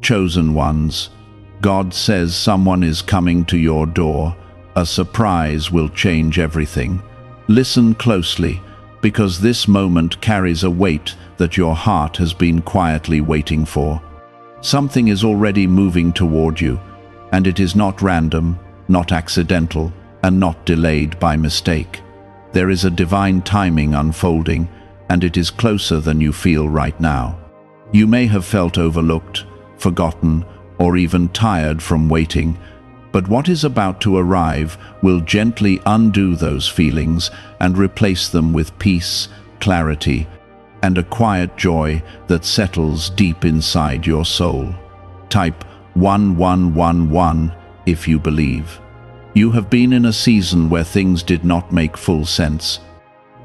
Chosen ones, God says someone is coming to your door. A surprise will change everything. Listen closely, because this moment carries a weight that your heart has been quietly waiting for. Something is already moving toward you, and it is not random, not accidental, and not delayed by mistake. There is a divine timing unfolding, and it is closer than you feel right now. You may have felt overlooked, forgotten, or even tired from waiting, but what is about to arrive will gently undo those feelings and replace them with peace, clarity, and a quiet joy that settles deep inside your soul. Type 1111 if you believe. You have been in a season where things did not make full sense.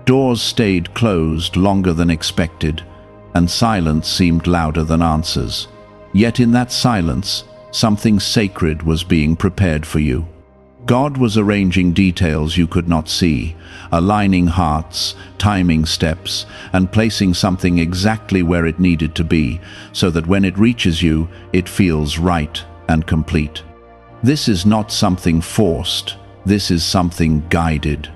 Doors stayed closed longer than expected, and silence seemed louder than answers. Yet in that silence, something sacred was being prepared for you. God was arranging details you could not see, aligning hearts, timing steps, and placing something exactly where it needed to be, so that when it reaches you, it feels right and complete. This is not something forced, this is something guided.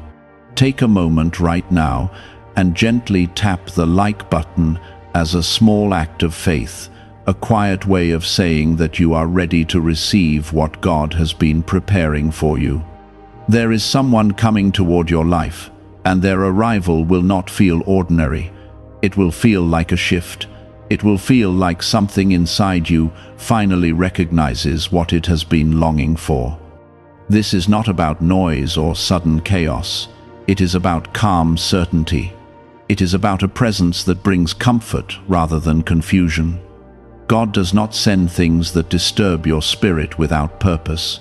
Take a moment right now and gently tap the like button as a small act of faith, a quiet way of saying that you are ready to receive what God has been preparing for you. There is someone coming toward your life, and their arrival will not feel ordinary. It will feel like a shift. It will feel like something inside you finally recognizes what it has been longing for. This is not about noise or sudden chaos. It is about calm certainty. It is about a presence that brings comfort rather than confusion. God does not send things that disturb your spirit without purpose.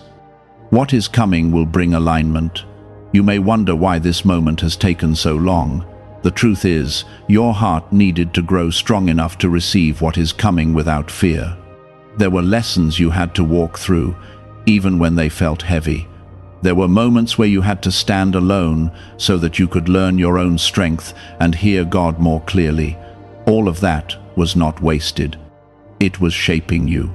What is coming will bring alignment. You may wonder why this moment has taken so long. The truth is, your heart needed to grow strong enough to receive what is coming without fear. There were lessons you had to walk through, even when they felt heavy. There were moments where you had to stand alone so that you could learn your own strength and hear God more clearly. All of that was not wasted. It was shaping you.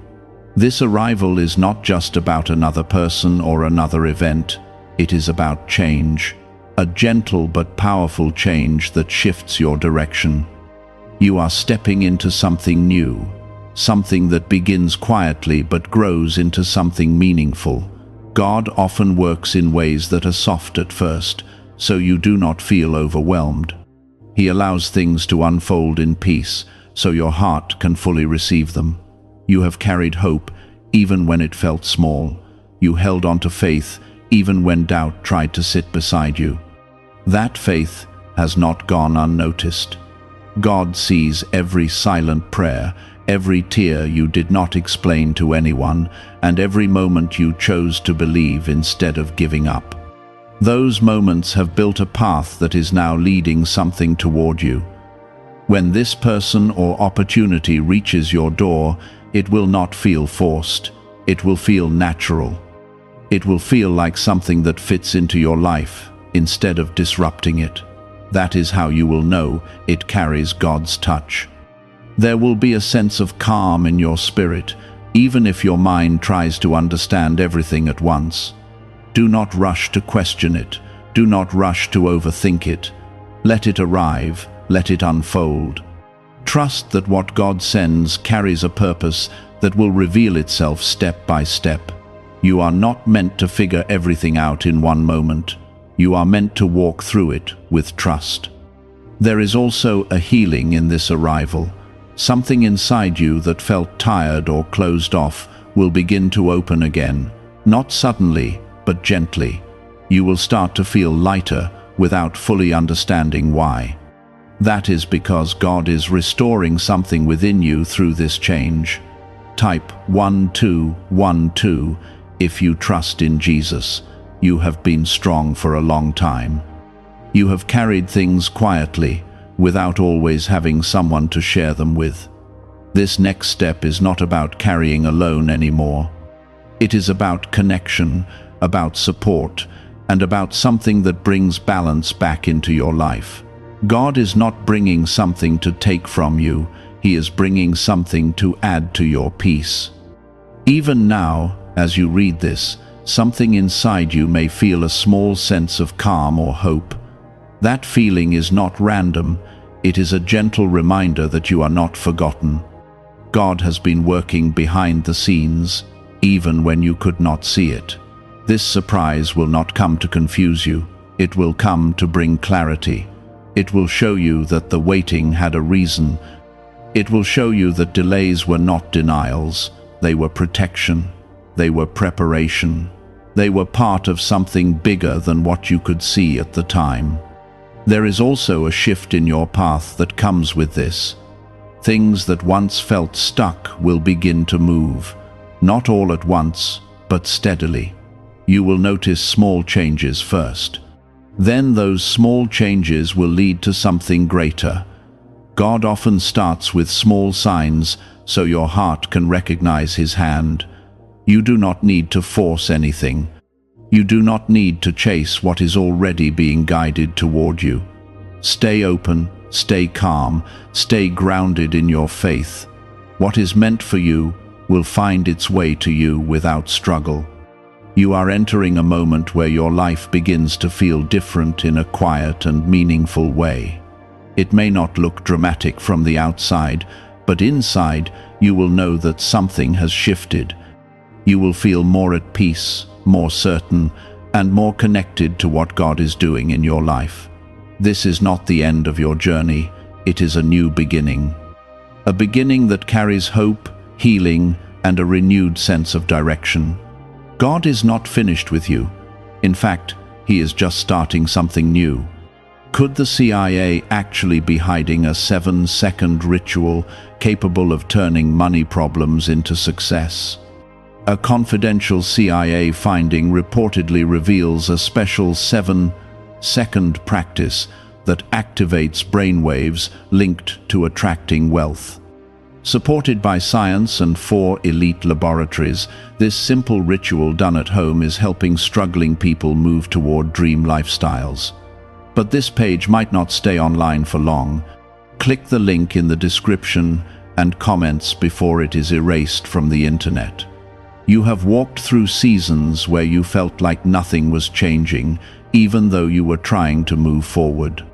This arrival is not just about another person or another event. It is about change, a gentle but powerful change that shifts your direction. You are stepping into something new, something that begins quietly but grows into something meaningful. God often works in ways that are soft at first, so you do not feel overwhelmed. He allows things to unfold in peace, so your heart can fully receive them. You have carried hope even when it felt small. You held on to faith even when doubt tried to sit beside you. That faith has not gone unnoticed. God sees every silent prayer, every tear you did not explain to anyone, and every moment you chose to believe instead of giving up. Those moments have built a path that is now leading something toward you. When this person or opportunity reaches your door, it will not feel forced. It will feel natural. It will feel like something that fits into your life instead of disrupting it. That is how you will know it carries God's touch. There will be a sense of calm in your spirit, even if your mind tries to understand everything at once. Do not rush to question it. Do not rush to overthink it. Let it arrive. Let it unfold. Trust that what God sends carries a purpose that will reveal itself step by step. You are not meant to figure everything out in one moment. You are meant to walk through it with trust. There is also a healing in this arrival. Something inside you that felt tired or closed off will begin to open again, not suddenly, but gently. You will start to feel lighter without fully understanding why. That is because God is restoring something within you through this change. Type 1212 if you trust in Jesus. You have been strong for a long time. You have carried things quietly, without always having someone to share them with. This next step is not about carrying alone anymore. It is about connection, about support, and about something that brings balance back into your life. God is not bringing something to take from you. He is bringing something to add to your peace. Even now, as you read this, something inside you may feel a small sense of calm or hope. That feeling is not random. It is a gentle reminder that you are not forgotten. God has been working behind the scenes, even when you could not see it. This surprise will not come to confuse you. It will come to bring clarity. It will show you that the waiting had a reason. It will show you that delays were not denials. They were protection. They were preparation. They were part of something bigger than what you could see at the time. There is also a shift in your path that comes with this. Things that once felt stuck will begin to move, not all at once, but steadily. You will notice small changes first. Then those small changes will lead to something greater. God often starts with small signs so your heart can recognize His hand. You do not need to force anything. You do not need to chase what is already being guided toward you. Stay open, stay calm, stay grounded in your faith. What is meant for you will find its way to you without struggle. You are entering a moment where your life begins to feel different in a quiet and meaningful way. It may not look dramatic from the outside, but inside you will know that something has shifted. You will feel more at peace, more certain, and more connected to what God is doing in your life. This is not the end of your journey. It is a new beginning. A beginning that carries hope, healing, and a renewed sense of direction. God is not finished with you. In fact, He is just starting something new. Could the CIA actually be hiding a 7-second ritual capable of turning money problems into success? A confidential CIA finding reportedly reveals a special 7-second practice that activates brainwaves linked to attracting wealth. Supported by science and 4 elite laboratories, this simple ritual done at home is helping struggling people move toward dream lifestyles. But this page might not stay online for long. Click the link in the description and comments before it is erased from the internet. You have walked through seasons where you felt like nothing was changing, even though you were trying to move forward.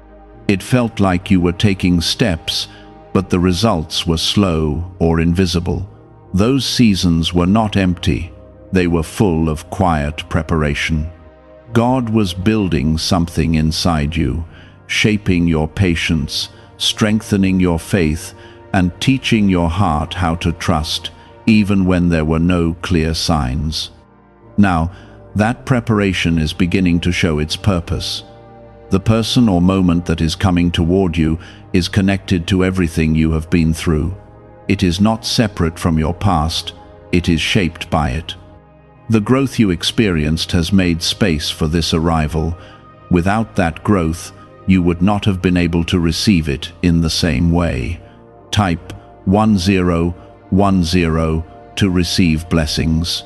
It felt like you were taking steps, but the results were slow or invisible. Those seasons were not empty. They were full of quiet preparation. God was building something inside you, shaping your patience, strengthening your faith, and teaching your heart how to trust, even when there were no clear signs. Now, that preparation is beginning to show its purpose. The person or moment that is coming toward you is connected to everything you have been through. It is not separate from your past, it is shaped by it. The growth you experienced has made space for this arrival. Without that growth, you would not have been able to receive it in the same way. Type 1010 to receive blessings.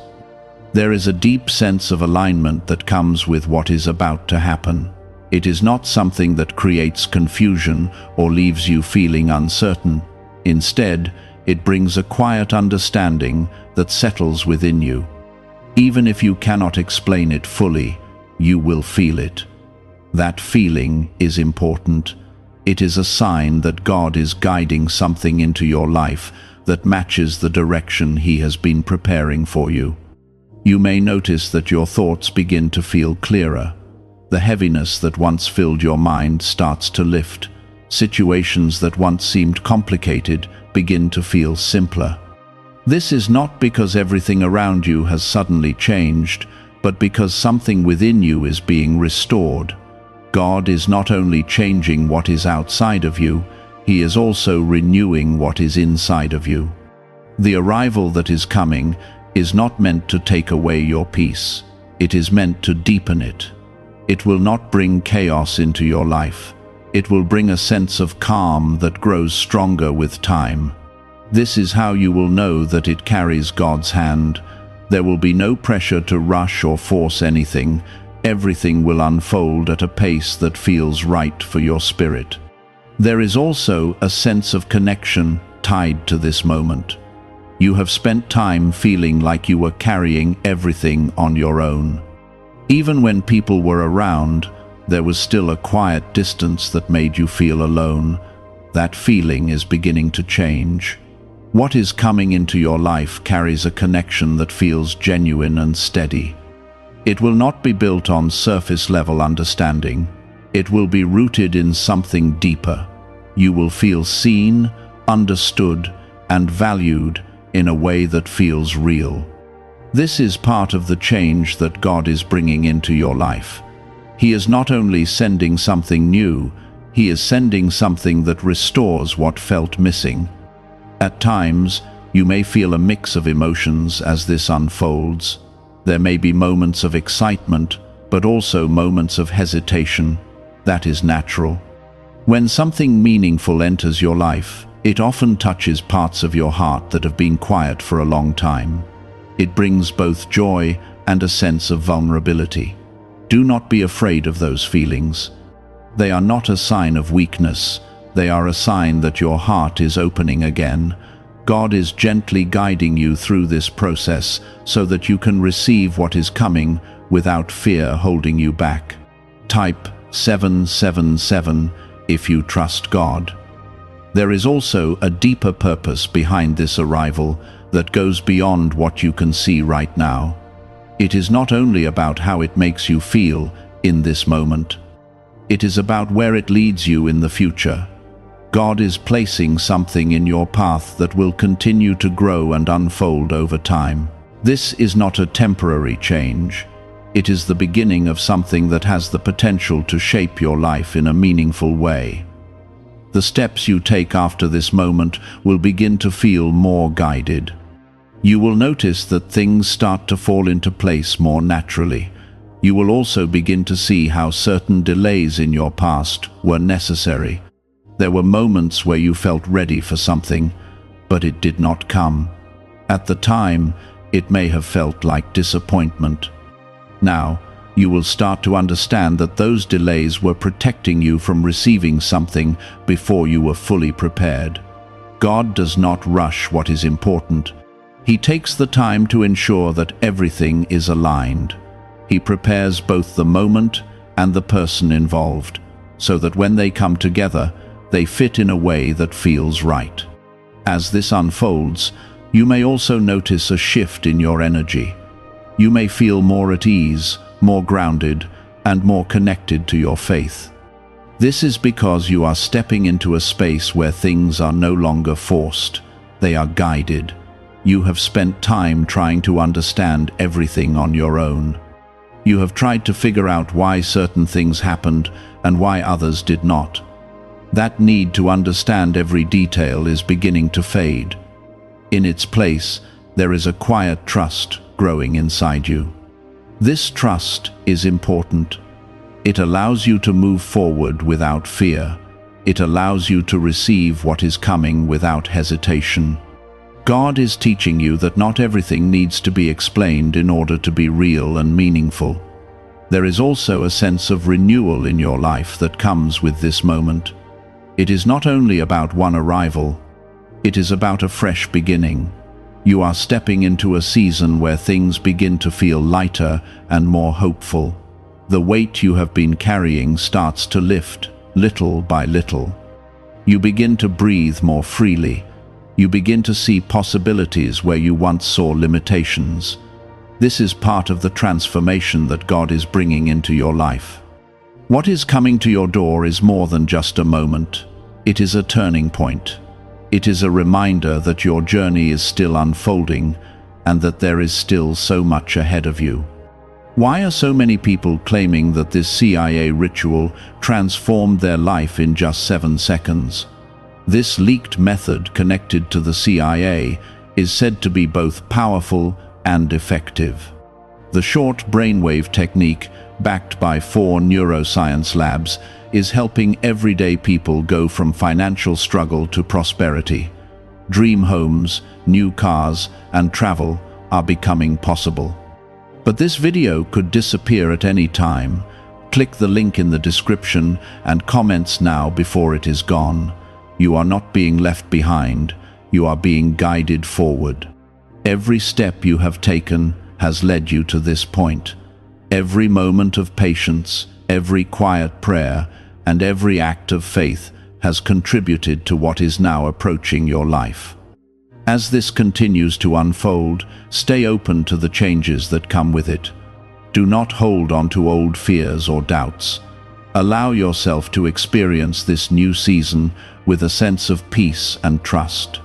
There is a deep sense of alignment that comes with what is about to happen. It is not something that creates confusion or leaves you feeling uncertain. Instead, it brings a quiet understanding that settles within you. Even if you cannot explain it fully, you will feel it. That feeling is important. It is a sign that God is guiding something into your life that matches the direction He has been preparing for you. You may notice that your thoughts begin to feel clearer. The heaviness that once filled your mind starts to lift. Situations that once seemed complicated begin to feel simpler. This is not because everything around you has suddenly changed, but because something within you is being restored. God is not only changing what is outside of you, He is also renewing what is inside of you. The arrival that is coming is not meant to take away your peace. It is meant to deepen it. It will not bring chaos into your life. It will bring a sense of calm that grows stronger with time. This is how you will know that it carries God's hand. There will be no pressure to rush or force anything. Everything will unfold at a pace that feels right for your spirit. There is also a sense of connection tied to this moment. You have spent time feeling like you were carrying everything on your own. Even when people were around, there was still a quiet distance that made you feel alone. That feeling is beginning to change. What is coming into your life carries a connection that feels genuine and steady. It will not be built on surface-level understanding. It will be rooted in something deeper. You will feel seen, understood, and valued in a way that feels real. This is part of the change that God is bringing into your life. He is not only sending something new, He is sending something that restores what felt missing. At times, you may feel a mix of emotions as this unfolds. There may be moments of excitement, but also moments of hesitation. That is natural. When something meaningful enters your life, it often touches parts of your heart that have been quiet for a long time. It brings both joy and a sense of vulnerability. Do not be afraid of those feelings. They are not a sign of weakness. They are a sign that your heart is opening again. God is gently guiding you through this process so that you can receive what is coming without fear holding you back. Type 777 if you trust God. There is also a deeper purpose behind this arrival that goes beyond what you can see right now. It is not only about how it makes you feel in this moment. It is about where it leads you in the future. God is placing something in your path that will continue to grow and unfold over time. This is not a temporary change. It is the beginning of something that has the potential to shape your life in a meaningful way. The steps you take after this moment will begin to feel more guided. You will notice that things start to fall into place more naturally. You will also begin to see how certain delays in your past were necessary. There were moments where you felt ready for something, but it did not come. At the time, it may have felt like disappointment. Now, you will start to understand that those delays were protecting you from receiving something before you were fully prepared. God does not rush what is important. He takes the time to ensure that everything is aligned. He prepares both the moment and the person involved, so that when they come together, they fit in a way that feels right. As this unfolds, you may also notice a shift in your energy. You may feel more at ease, more grounded, and more connected to your faith. This is because you are stepping into a space where things are no longer forced. They are guided. You have spent time trying to understand everything on your own. You have tried to figure out why certain things happened and why others did not. That need to understand every detail is beginning to fade. In its place, there is a quiet trust growing inside you. This trust is important. It allows you to move forward without fear. It allows you to receive what is coming without hesitation. God is teaching you that not everything needs to be explained in order to be real and meaningful. There is also a sense of renewal in your life that comes with this moment. It is not only about one arrival, it is about a fresh beginning. You are stepping into a season where things begin to feel lighter and more hopeful. The weight you have been carrying starts to lift, little by little. You begin to breathe more freely. You begin to see possibilities where you once saw limitations. This is part of the transformation that God is bringing into your life. What is coming to your door is more than just a moment. It is a turning point. It is a reminder that your journey is still unfolding and that there is still so much ahead of you. Why are so many people claiming that this CIA ritual transformed their life in just 7 seconds? This leaked method connected to the CIA is said to be both powerful and effective. The short brainwave technique, backed by 4 neuroscience labs, is helping everyday people go from financial struggle to prosperity. Dream homes, new cars, and travel are becoming possible. But this video could disappear at any time. Click the link in the description and comments now before it is gone. You are not being left behind. you are being guided forward. Every step you have taken has led you to this point. Every moment of patience, every quiet prayer, and every act of faith has contributed to what is now approaching your life. As this continues to unfold, stay open to the changes that come with it. Do not hold on to old fears or doubts. Allow yourself to experience this new season with a sense of peace and trust.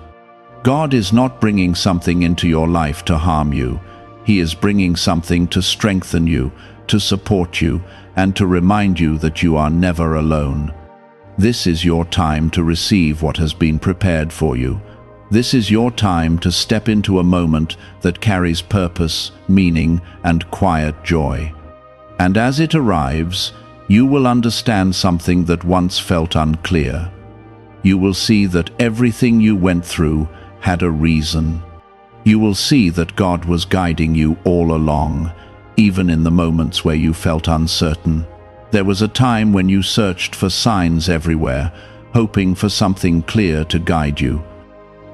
God is not bringing something into your life to harm you. He is bringing something to strengthen you, to support you, and to remind you that you are never alone. This is your time to receive what has been prepared for you. This is your time to step into a moment that carries purpose, meaning, and quiet joy. And as it arrives, you will understand something that once felt unclear. You will see that everything you went through had a reason. You will see that God was guiding you all along, even in the moments where you felt uncertain. There was a time when you searched for signs everywhere, hoping for something clear to guide you.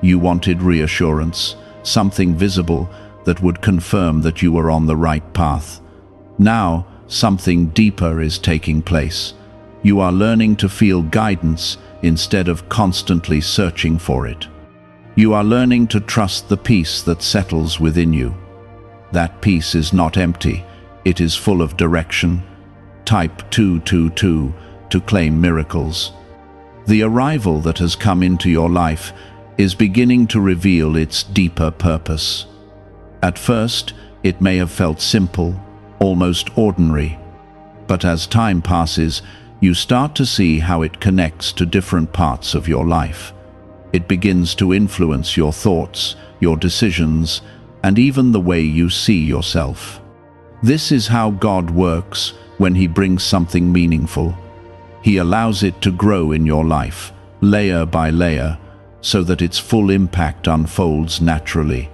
You wanted reassurance, something visible that would confirm that you were on the right path. Now, something deeper is taking place. You are learning to feel guidance instead of constantly searching for it. You are learning to trust the peace that settles within you. That peace is not empty, it is full of direction. Type 222 to claim miracles. The arrival that has come into your life is beginning to reveal its deeper purpose. At first, it may have felt simple, almost ordinary. But as time passes, you start to see how it connects to different parts of your life. It begins to influence your thoughts, your decisions, and even the way you see yourself. This is how God works when He brings something meaningful. He allows it to grow in your life, layer by layer, so that its full impact unfolds naturally.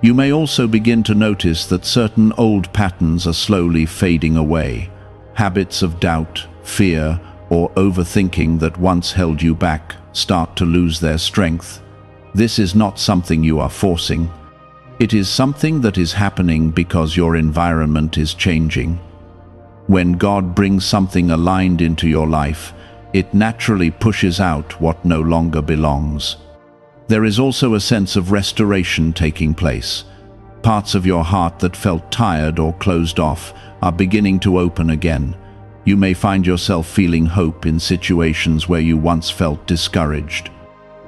You may also begin to notice that certain old patterns are slowly fading away. Habits of doubt, fear, or overthinking that once held you back start to lose their strength. This is not something you are forcing. It is something that is happening because your environment is changing. When God brings something aligned into your life, it naturally pushes out what no longer belongs. There is also a sense of restoration taking place. Parts of your heart that felt tired or closed off are beginning to open again. You may find yourself feeling hope in situations where you once felt discouraged.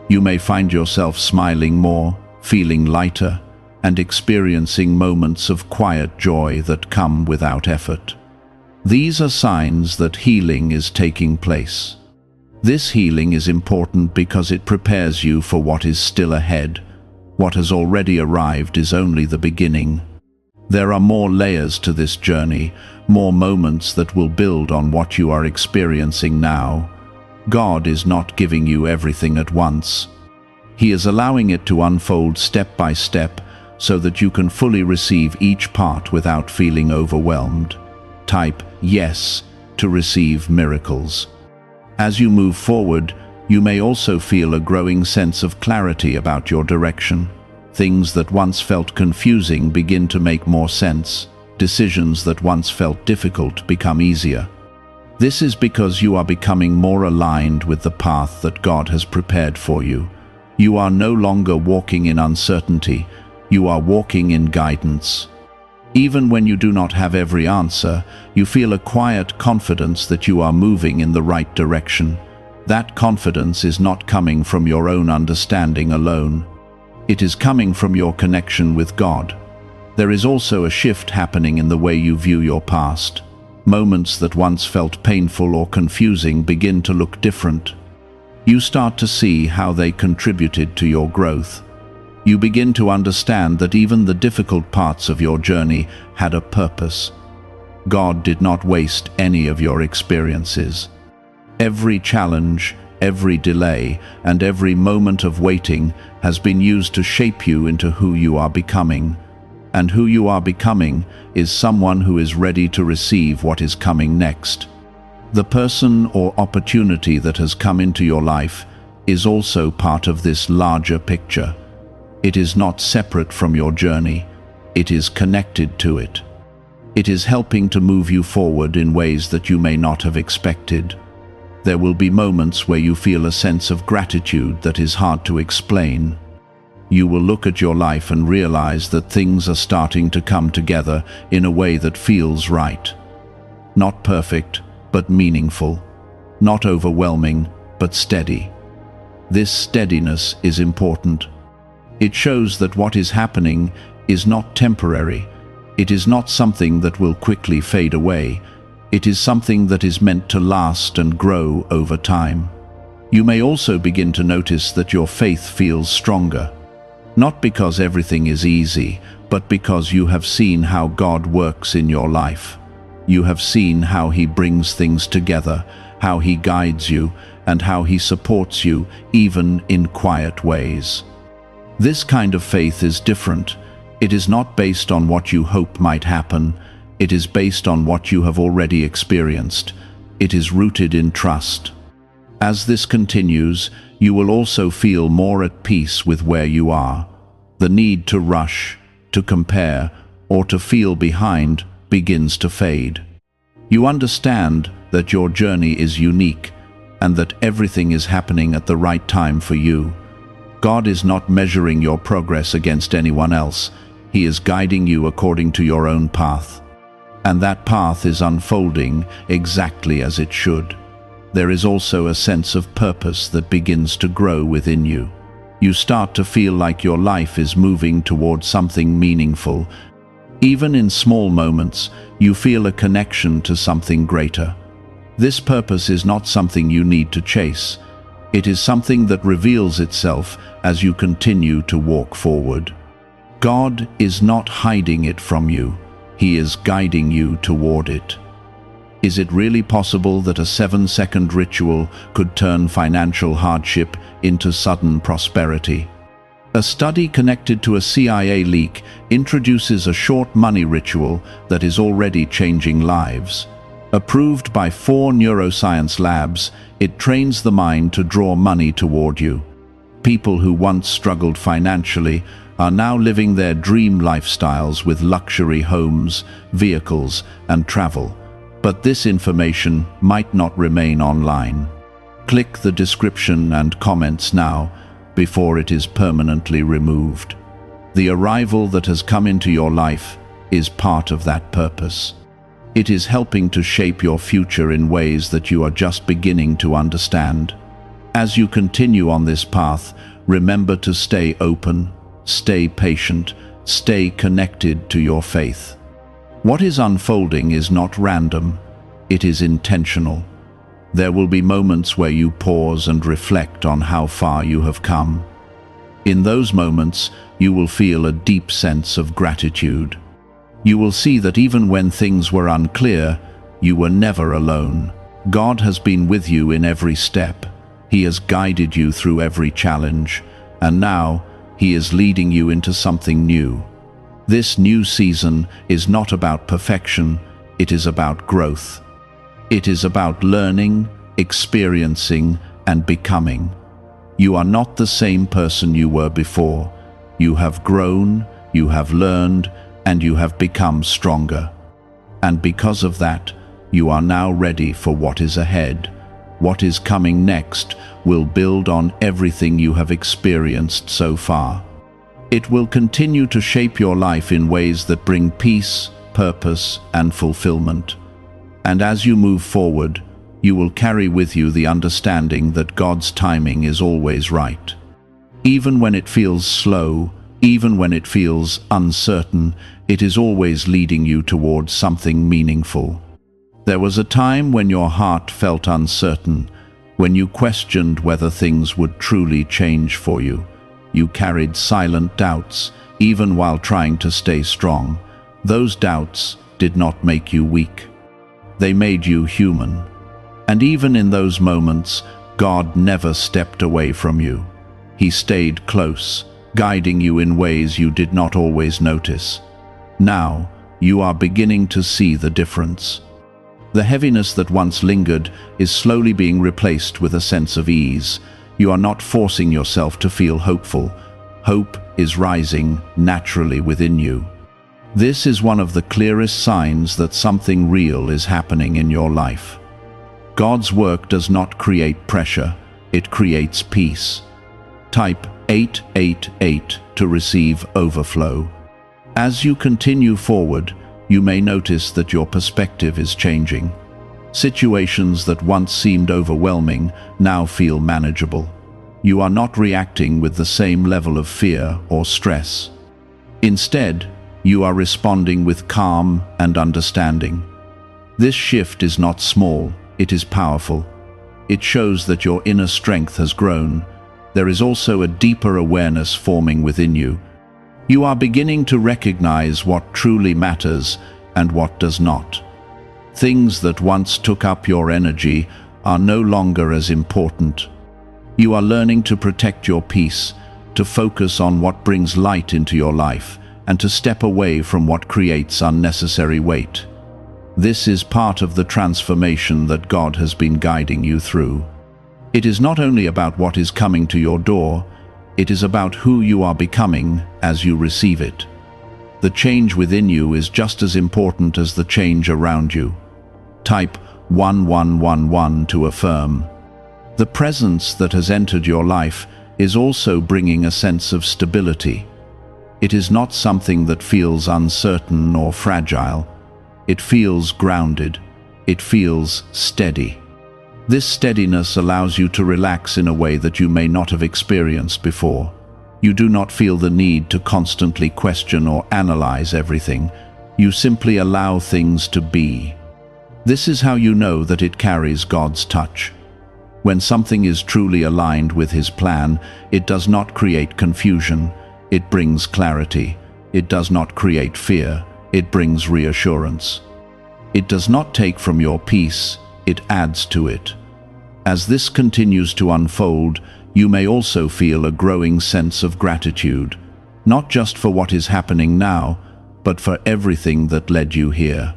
You may find yourself smiling more, feeling lighter, and experiencing moments of quiet joy that come without effort. These are signs that healing is taking place. This healing is important because it prepares you for what is still ahead. What has already arrived is only the beginning. There are more layers to this journey, more moments that will build on what you are experiencing now. God is not giving you everything at once. He is allowing it to unfold step by step so that you can fully receive each part without feeling overwhelmed. Type yes to receive miracles. As you move forward, you may also feel a growing sense of clarity about your direction. Things that once felt confusing begin to make more sense. Decisions that once felt difficult become easier. This is because you are becoming more aligned with the path that God has prepared for you. You are no longer walking in uncertainty, you are walking in guidance. Even when you do not have every answer, you feel a quiet confidence that you are moving in the right direction. That confidence is not coming from your own understanding alone. It is coming from your connection with God. There is also a shift happening in the way you view your past. Moments that once felt painful or confusing begin to look different. You start to see how they contributed to your growth. You begin to understand that even the difficult parts of your journey had a purpose. God did not waste any of your experiences. Every challenge, every delay, and every moment of waiting has been used to shape you into who you are becoming. And who you are becoming is someone who is ready to receive what is coming next. The person or opportunity that has come into your life is also part of this larger picture. It is not separate from your journey, it is connected to it. It is helping to move you forward in ways that you may not have expected. There will be moments where you feel a sense of gratitude that is hard to explain. You will look at your life and realize that things are starting to come together in a way that feels right. Not perfect, but meaningful. Not overwhelming, but steady. This steadiness is important. It shows that what is happening is not temporary. It is not something that will quickly fade away. It is something that is meant to last and grow over time. You may also begin to notice that your faith feels stronger. Not because everything is easy, but because you have seen how God works in your life. You have seen how He brings things together, how He guides you, and how He supports you, even in quiet ways. This kind of faith is different. It is not based on what you hope might happen. It is based on what you have already experienced. It is rooted in trust. As this continues, you will also feel more at peace with where you are. The need to rush, to compare, or to feel behind begins to fade. You understand that your journey is unique and that everything is happening at the right time for you. God is not measuring your progress against anyone else. He is guiding you according to your own path. And that path is unfolding exactly as it should. There is also a sense of purpose that begins to grow within you. You start to feel like your life is moving towards something meaningful. Even in small moments, you feel a connection to something greater. This purpose is not something you need to chase. It is something that reveals itself as you continue to walk forward. God is not hiding it from you. He is guiding you toward it. Is it really possible that a 7-second ritual could turn financial hardship into sudden prosperity? A study connected to a CIA leak introduces a short money ritual that is already changing lives. Approved by 4 neuroscience labs, it trains the mind to draw money toward you. People who once struggled financially are now living their dream lifestyles with luxury homes, vehicles, and travel. But this information might not remain online. Click the description and comments now before it is permanently removed. The arrival that has come into your life is part of that purpose. It is helping to shape your future in ways that you are just beginning to understand. As you continue on this path, remember to stay open, stay patient, stay connected to your faith. What is unfolding is not random, it is intentional. There will be moments where you pause and reflect on how far you have come. In those moments, you will feel a deep sense of gratitude. You will see that even when things were unclear, you were never alone. God has been with you in every step. He has guided you through every challenge, and now He is leading you into something new. This new season is not about perfection, it is about growth. It is about learning, experiencing, and becoming. You are not the same person you were before. You have grown, you have learned, and you have become stronger. And because of that, you are now ready for what is ahead. What is coming next will build on everything you have experienced so far. It will continue to shape your life in ways that bring peace, purpose, and fulfillment. And as you move forward, you will carry with you the understanding that God's timing is always right. Even when it feels slow, even when it feels uncertain, it is always leading you towards something meaningful. There was a time when your heart felt uncertain, when you questioned whether things would truly change for you. You carried silent doubts, even while trying to stay strong. Those doubts did not make you weak. They made you human. And even in those moments, God never stepped away from you. He stayed close, guiding you in ways you did not always notice. Now, you are beginning to see the difference. The heaviness that once lingered is slowly being replaced with a sense of ease. You are not forcing yourself to feel hopeful. Hope is rising naturally within you. This is one of the clearest signs that something real is happening in your life. God's work does not create pressure, it creates peace. Type 888 to receive overflow. As you continue forward, you may notice that your perspective is changing. Situations that once seemed overwhelming now feel manageable. You are not reacting with the same level of fear or stress. Instead, you are responding with calm and understanding. This shift is not small, it is powerful. It shows that your inner strength has grown. There is also a deeper awareness forming within you. You are beginning to recognize what truly matters and what does not. Things that once took up your energy are no longer as important. You are learning to protect your peace, to focus on what brings light into your life, and to step away from what creates unnecessary weight. This is part of the transformation that God has been guiding you through. It is not only about what is coming to your door, it is about who you are becoming as you receive it. The change within you is just as important as the change around you. Type 1111 to affirm. The presence that has entered your life is also bringing a sense of stability. It is not something that feels uncertain or fragile. It feels grounded. It feels steady. This steadiness allows you to relax in a way that you may not have experienced before. You do not feel the need to constantly question or analyze everything. You simply allow things to be. This is how you know that it carries God's touch. When something is truly aligned with His plan, it does not create confusion, it brings clarity. It does not create fear, it brings reassurance. It does not take from your peace, it adds to it. As this continues to unfold, you may also feel a growing sense of gratitude, not just for what is happening now, but for everything that led you here.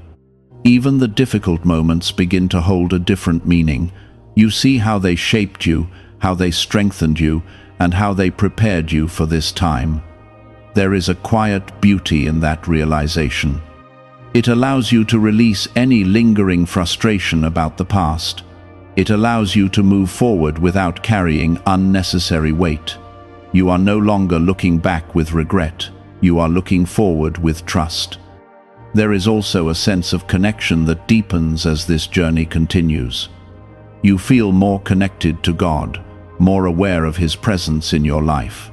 Even the difficult moments begin to hold a different meaning. You see how they shaped you, how they strengthened you, and how they prepared you for this time. There is a quiet beauty in that realization. It allows you to release any lingering frustration about the past. It allows you to move forward without carrying unnecessary weight. You are no longer looking back with regret. You are looking forward with trust. There is also a sense of connection that deepens as this journey continues. You feel more connected to God, more aware of His presence in your life.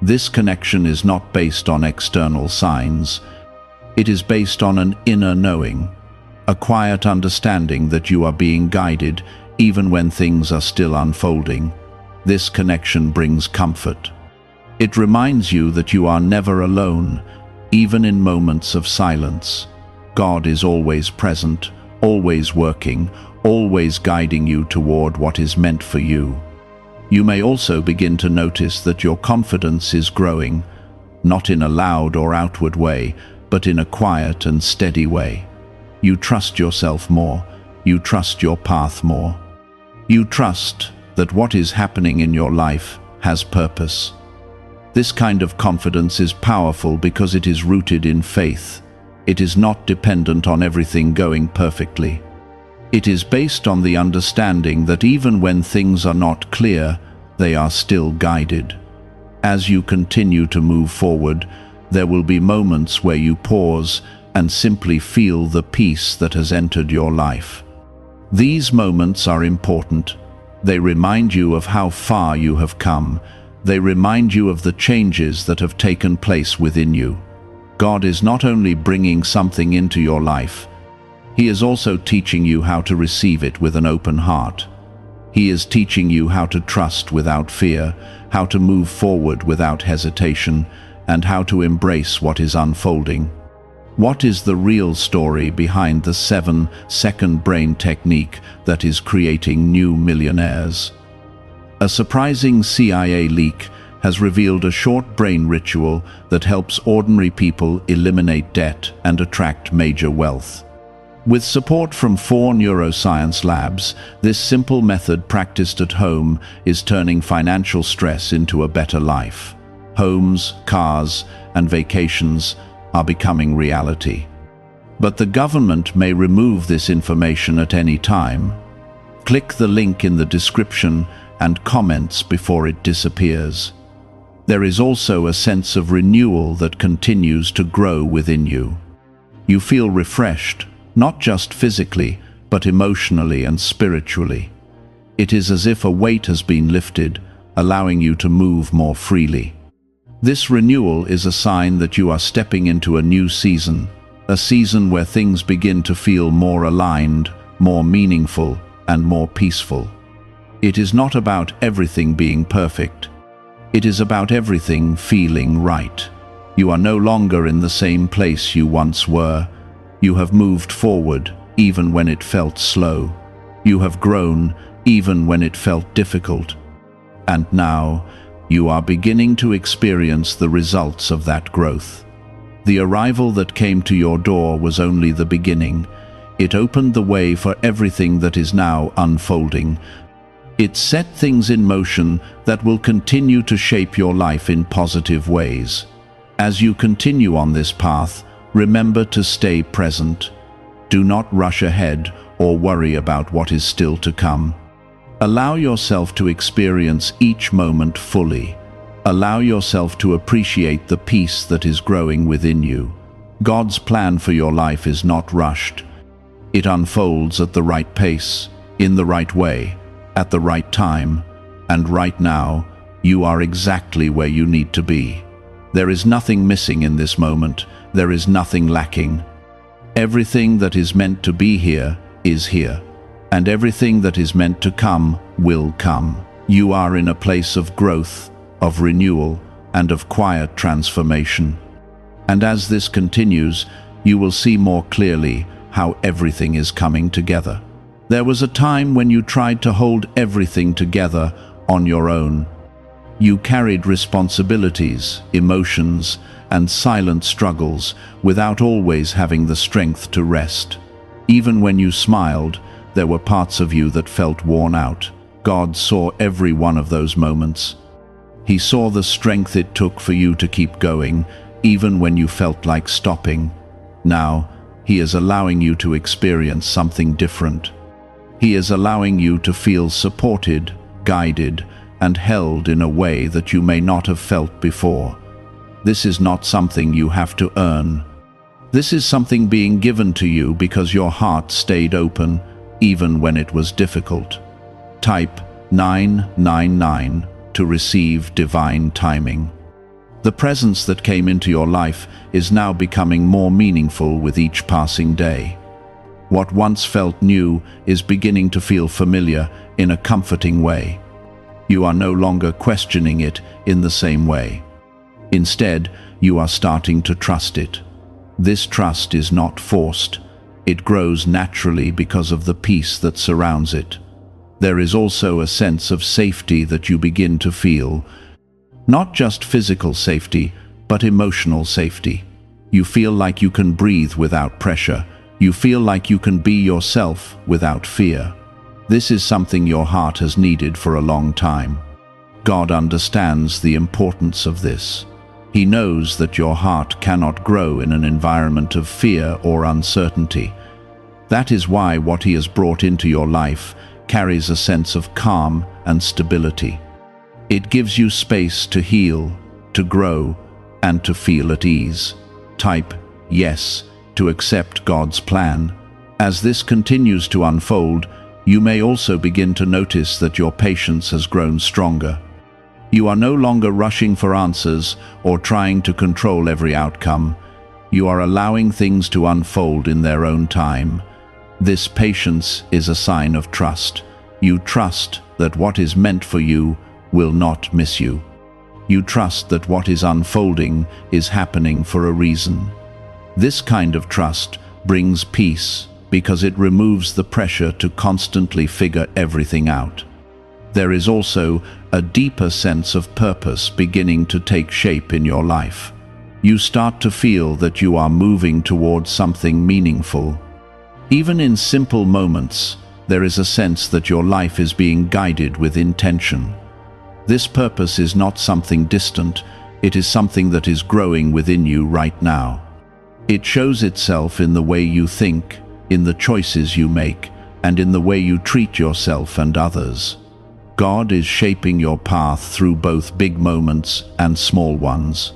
This connection is not based on external signs. It is based on an inner knowing, a quiet understanding that you are being guided even when things are still unfolding. This connection brings comfort. It reminds you that you are never alone, even in moments of silence. God is always present, always working, always guiding you toward what is meant for you. You may also begin to notice that your confidence is growing, not in a loud or outward way, but in a quiet and steady way. You trust yourself more. You trust your path more. You trust that what is happening in your life has purpose. This kind of confidence is powerful because it is rooted in faith. It is not dependent on everything going perfectly. It is based on the understanding that even when things are not clear, they are still guided. As you continue to move forward, there will be moments where you pause and simply feel the peace that has entered your life. These moments are important. They remind you of how far you have come. They remind you of the changes that have taken place within you. God is not only bringing something into your life, He is also teaching you how to receive it with an open heart. He is teaching you how to trust without fear, how to move forward without hesitation, and how to embrace what is unfolding. What is the real story behind the 7-second brain technique that is creating new millionaires? A surprising CIA leak has revealed a short brain ritual that helps ordinary people eliminate debt and attract major wealth. With support from 4 neuroscience labs, this simple method practiced at home is turning financial stress into a better life. Homes, cars, and vacations are becoming reality. But the government may remove this information at any time. Click the link in the description and comments before it disappears. There is also a sense of renewal that continues to grow within you. You feel refreshed, not just physically, but emotionally and spiritually. It is as if a weight has been lifted, allowing you to move more freely. This renewal is a sign that you are stepping into a new season, a season where things begin to feel more aligned, more meaningful, and more peaceful. It is not about everything being perfect. It is about everything feeling right. You are no longer in the same place you once were. You have moved forward, even when it felt slow. You have grown, even when it felt difficult. And now, you are beginning to experience the results of that growth. The arrival that came to your door was only the beginning. It opened the way for everything that is now unfolding. It set things in motion that will continue to shape your life in positive ways. As you continue on this path, remember to stay present. Do not rush ahead or worry about what is still to come. Allow yourself to experience each moment fully. Allow yourself to appreciate the peace that is growing within you. God's plan for your life is not rushed. It unfolds at the right pace, in the right way, at the right time, and right now, you are exactly where you need to be. There is nothing missing in this moment. There is nothing lacking. Everything that is meant to be here is here, and everything that is meant to come will come. You are in a place of growth, of renewal, and of quiet transformation. And as this continues, you will see more clearly how everything is coming together. There was a time when you tried to hold everything together on your own. You carried responsibilities, emotions, and silent struggles without always having the strength to rest. Even when you smiled, there were parts of you that felt worn out. God saw every one of those moments. He saw the strength it took for you to keep going, even when you felt like stopping. Now, He is allowing you to experience something different. He is allowing you to feel supported, guided, and held in a way that you may not have felt before. This is not something you have to earn. This is something being given to you because your heart stayed open, even when it was difficult. Type 999 to receive divine timing. The presence that came into your life is now becoming more meaningful with each passing day. What once felt new is beginning to feel familiar in a comforting way. You are no longer questioning it in the same way. Instead, you are starting to trust it. This trust is not forced. It grows naturally because of the peace that surrounds it. There is also a sense of safety that you begin to feel. Not just physical safety, but emotional safety. You feel like you can breathe without pressure. You feel like you can be yourself without fear. This is something your heart has needed for a long time. God understands the importance of this. He knows that your heart cannot grow in an environment of fear or uncertainty. That is why what He has brought into your life carries a sense of calm and stability. It gives you space to heal, to grow, and to feel at ease. Type yes to accept God's plan. As this continues to unfold, you may also begin to notice that your patience has grown stronger. You are no longer rushing for answers or trying to control every outcome. You are allowing things to unfold in their own time. This patience is a sign of trust. You trust that what is meant for you will not miss you. You trust that what is unfolding is happening for a reason. This kind of trust brings peace because it removes the pressure to constantly figure everything out. There is also a deeper sense of purpose beginning to take shape in your life. You start to feel that you are moving towards something meaningful. Even in simple moments, there is a sense that your life is being guided with intention. This purpose is not something distant, it is something that is growing within you right now. It shows itself in the way you think, in the choices you make, and in the way you treat yourself and others. God is shaping your path through both big moments and small ones.